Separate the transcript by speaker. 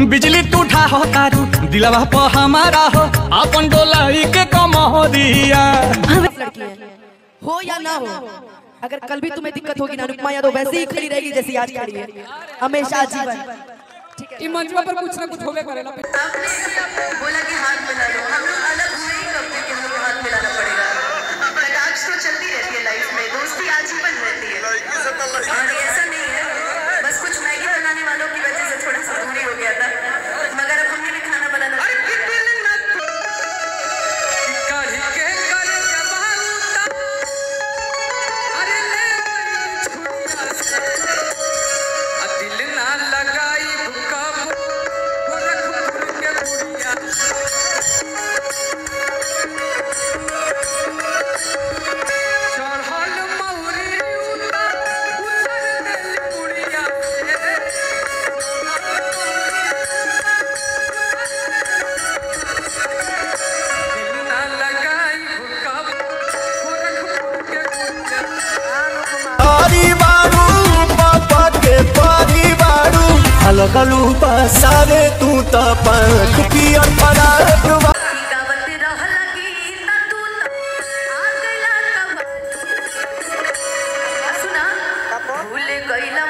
Speaker 1: बिजली टूठा हो तारू दिलवा पर हमारा हो अपन डोलाई के कमरिया।
Speaker 2: हो या ना हो, अगर कल भी तुम्हें दिक्कत होगी ना अनुपमा यादव वैसे ही खड़ी रहेगी जैसी आज खड़ी है, हमेशा जीवन।
Speaker 3: ये मंच पर कुछ ना कुछ होवे करेगा।
Speaker 4: आपने बोला कि हाथ मिला लो, हम लोग अलग हुए ही कब थे कि हम लोग हाथ मिलाना पड़ेगा। कटाक्ष तो चलती रहती है लाइफ में, दोस्ती आजीवन रहती है और ऐसा नहीं है बस कुछ मैगी बनाने वालों की वजह से थोड़ा सा दूरी हो गया था, मगर अब हमने भी खाना बनाना
Speaker 1: लगलू बसारे तू तो पंख पियर फराक
Speaker 4: भूल गईला